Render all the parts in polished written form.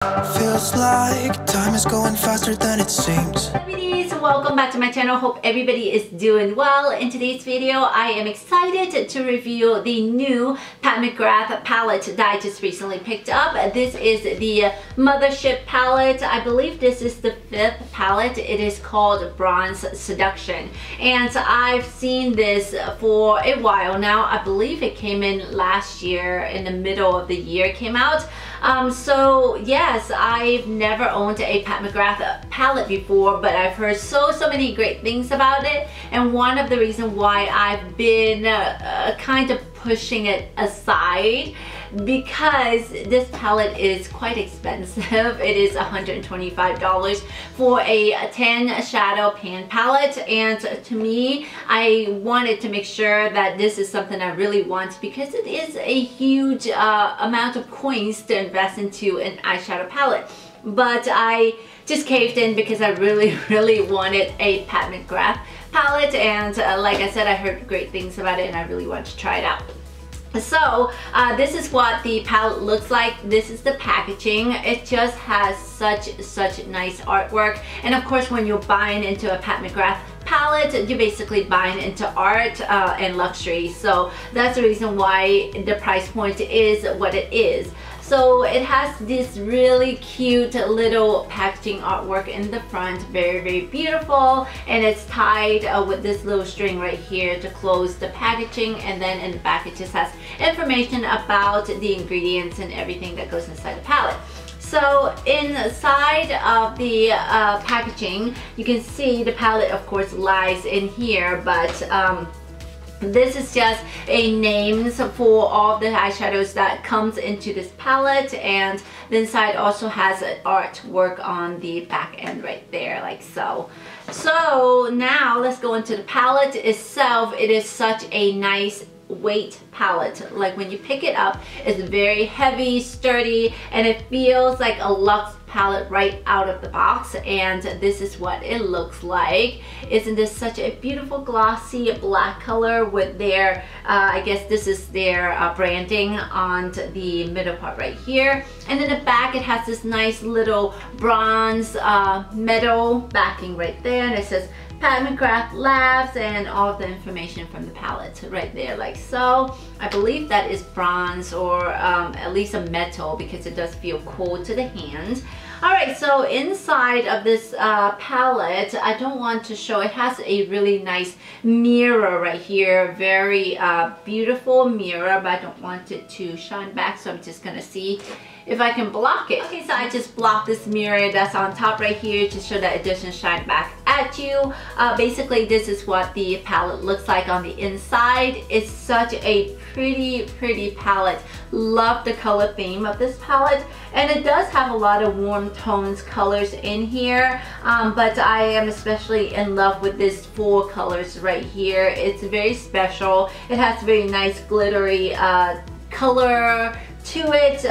Feels like time is going faster than it seems. Ladies, welcome back to my channel. Hope everybody is doing well. In today's video, I am excited to review the new Pat McGrath palette that I just recently picked up. This is the Mothership palette. I believe this is the 5th palette. It is called Bronze Seduction. And I've seen this for a while now. I believe it came in last year, in the middle of the year it came out. So yes, I've never owned a Pat McGrath palette before, but I've heard so many great things about it, and one of the reasons why I've been kind of pushing it aside, because this palette is quite expensive. It is $125 for a 10 shadow pan palette, and to me, I wanted to make sure that this is something I really want, because it is a huge amount of coins to invest into an eyeshadow palette. But I just caved in because I really wanted a Pat McGrath palette, and like I said, I heard great things about it and I really wanted to try it out. So this is what the palette looks like. This is the packaging. It just has such nice artwork, and of course when you're buying into a Pat McGrath palette, you're basically buying into art and luxury, so that's the reason why the price point is what it is. So it has this really cute little packaging artwork in the front, very beautiful, and it's tied with this little string right here to close the packaging, and then in the back it just has information about the ingredients and everything that goes inside the palette. So inside of the packaging, you can see the palette of course lies in here, but this is just a names for all the eyeshadows that comes into this palette, and the inside also has an artwork on the back end right there, like so. So now let's go into the palette itself. It is such a nice weight palette. Like when you pick it up, it's very heavy, sturdy, and it feels like a luxe palette right out of the box, and this is what it looks like. Isn't this such a beautiful glossy black color with their I guess this is their branding on the middle part right here, and in the back it has this nice little bronze metal backing right there, and it says Pat McGrath Labs and all of the information from the palette right there, like so. I believe that is bronze, or at least a metal, because it does feel cool to the hand. Alright, so inside of this palette, I don't want to show, it has a really nice mirror right here, very beautiful mirror, but I don't want it to shine back, so I'm just gonna see if I can block it. Okay, so I just blocked this mirror that's on top right here to show that it doesn't shine back at you. Basically, this is what the palette looks like on the inside. It's such a pretty palette. Love the color theme of this palette, and it does have a lot of warm tones colors in here, but I am especially in love with this 4 colors right here. It's very special. It has very nice glittery color to it,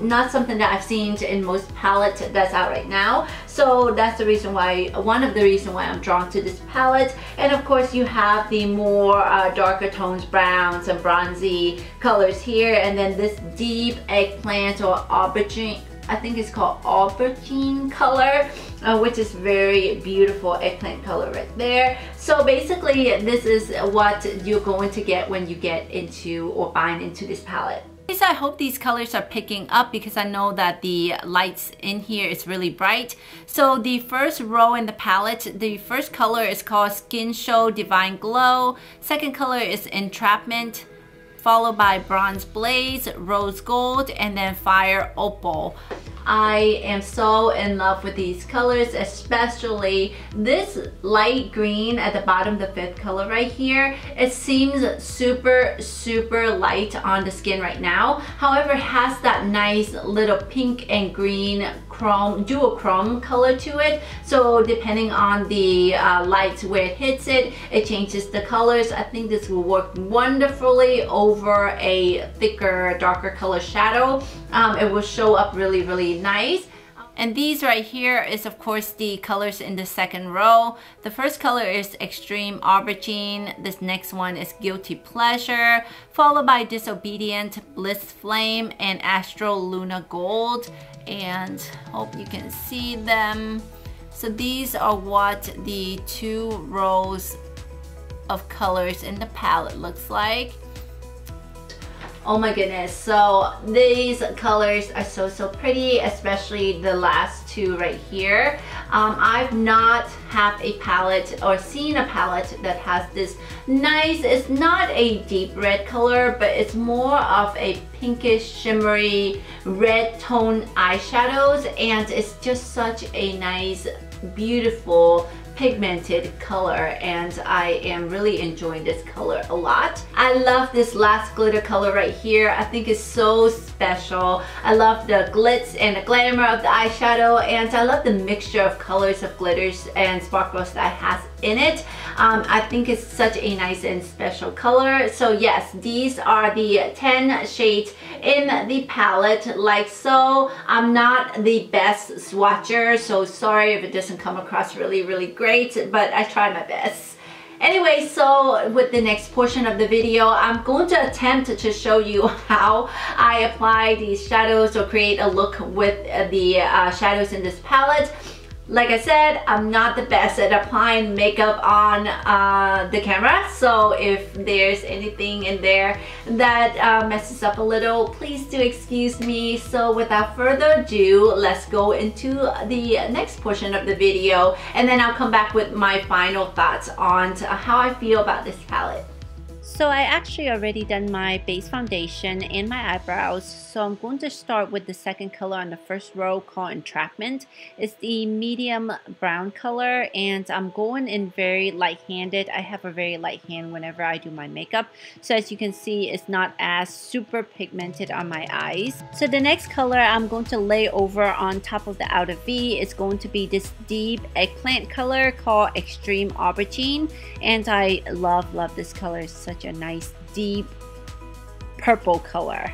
not something that I've seen in most palettes that's out right now. So that's the reason why, one of the reasons why I'm drawn to this palette. And of course you have the more darker tones, browns and bronzy colors here, and then this deep eggplant or aubergine, I think it's called aubergine color, which is very beautiful eggplant color right there. So basically this is what you're going to get when you get into or bind into this palette. I hope these colors are picking up, because I know that the lights in here is really bright. So the first row in the palette, the first color is called Skin Show Divine Glow. Second color is Entrapment, followed by Bronze Blaze, Rose Gold, and then Fire Opal. I am so in love with these colors, especially this light green at the bottom, the 5th color right here. It seems super light on the skin right now. However, it has that nice little pink and green chrome, dual chrome color to it. So depending on the light where it hits it, it changes the colors. I think this will work wonderfully over a thicker, darker color shadow. It will show up really nice. And these right here is of course the colors in the second row. The first color is Extreme Aubergine. This next one is Guilty Pleasure, followed by Disobedient, Bliss Flame, and Astral Luna Gold. And hope you can see them. So these are what the 2 rows of colors in the palette looks like. Oh my goodness, so these colors are so pretty, especially the last 2 right here. I've not have a palette or seen a palette that has this nice, it's not a deep red color, but it's more of a pinkish shimmery red tone eyeshadows, and it's just such a nice, beautiful pigmented color, and I am really enjoying this color a lot. I love this last glitter color right here. I think it's so special. I love the glitz and the glamour of the eyeshadow, and I love the mixture of colors of glitters and sparkles that it has in it. I think it's such a nice and special color. So yes, these are the 10 shades in the palette like so. I'm not the best swatcher, so sorry if it doesn't come across really great, but I try my best. Anyway, so with the next portion of the video, I'm going to attempt to show you how I apply these shadows or create a look with the shadows in this palette. Like I said, I'm not the best at applying makeup on the camera, so if there's anything in there that messes up a little, please do excuse me. So without further ado, let's go into the next portion of the video, and then I'll come back with my final thoughts on how I feel about this palette. So I actually already done my base foundation and my eyebrows, so I'm going to start with the second color on the first row called Entrapment. It's the medium brown color, and I'm going in very light-handed. I have a very light hand whenever I do my makeup, so as you can see, it's not as super pigmented on my eyes. So the next color I'm going to lay over on top of the outer V is going to be this deep eggplant color called Extreme Aubergine, and I love this color. It's such a nice deep purple color.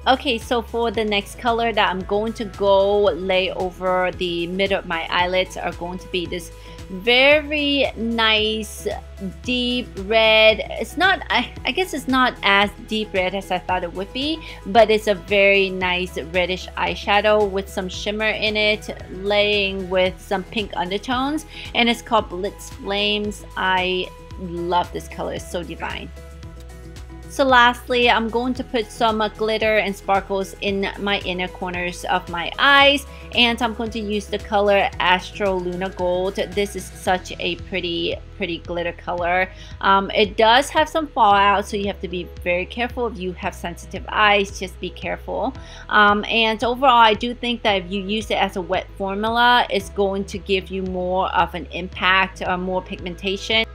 Okay, so for the next color that I'm going to go lay over the middle of my eyelids are going to be this very nice deep red. It's not, I guess it's not as deep red as I thought it would be, but it's a very nice reddish eyeshadow with some shimmer in it, laying with some pink undertones, and it's called Blitz Flames. I love this color, it's so divine. So lastly, I'm going to put some glitter and sparkles in my inner corners of my eyes, and I'm going to use the color Astral Luna Gold. This is such a pretty glitter color. It does have some fallout, so you have to be very careful. If you have sensitive eyes, just be careful. And overall, I do think that if you use it as a wet formula, it's going to give you more of an impact, more pigmentation.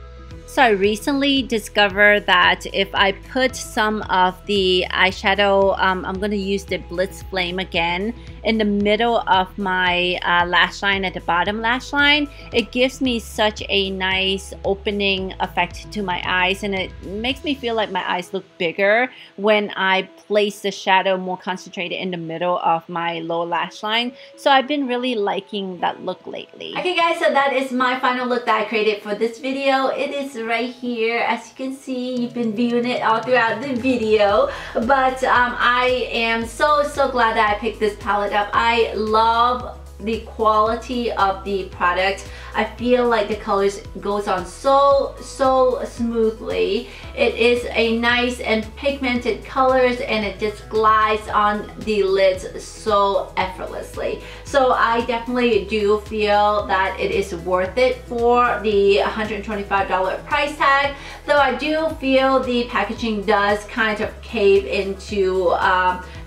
So I recently discovered that if I put some of the eyeshadow, I'm going to use the Blitz Flame again in the middle of my lash line, at the bottom lash line, it gives me such a nice opening effect to my eyes, and it makes me feel like my eyes look bigger when I place the shadow more concentrated in the middle of my lower lash line. So I've been really liking that look lately. Okay guys, so that is my final look that I created for this video. It is right here. As you can see, you've been viewing it all throughout the video, but I am so glad that I picked this palette up. I love the quality of the product. I feel like the colors goes on so smoothly. It is a nice and pigmented colors, and it just glides on the lids so effortlessly. So I definitely do feel that it is worth it for the $125 price tag, though I do feel the packaging does kind of cave into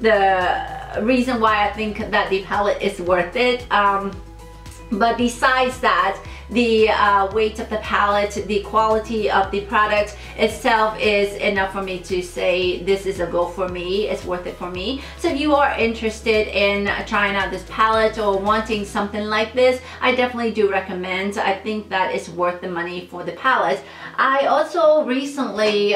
the reason why I think that the palette is worth it. But besides that, the weight of the palette, the quality of the product itself is enough for me to say this is a go for me. It's worth it for me. So if you are interested in trying out this palette or wanting something like this, I definitely do recommend. I think that it's worth the money for the palette. I also recently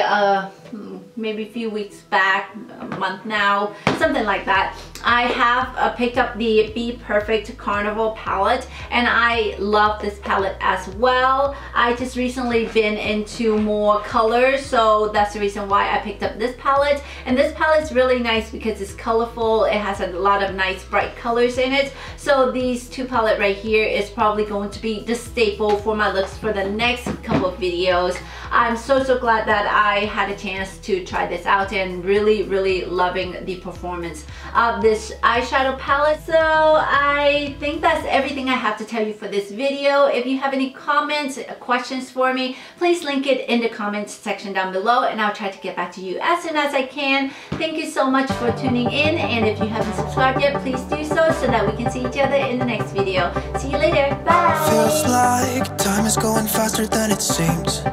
maybe a few weeks back, a month now, something like that. I have picked up the Be Perfect Carnival palette, and I love this palette as well. I just recently been into more colors, so that's the reason why I picked up this palette. And this palette's really nice because it's colorful. It has a lot of nice bright colors in it. So these two palettes right here is probably going to be the staple for my looks for the next couple of videos. I'm so glad that I had a chance to try this out, and really loving the performance of this eyeshadow palette. So I think that's everything I have to tell you for this video. If you have any comments, questions for me, please link it in the comments section down below, and I'll try to get back to you as soon as I can. Thank you so much for tuning in, and if you haven't subscribed yet, please do so that we can see each other in the next video. See you later. Bye. Feels like time is going faster than it seems.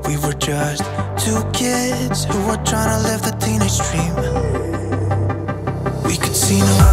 We were just two kids who were trying to live the teenage dream. We could see no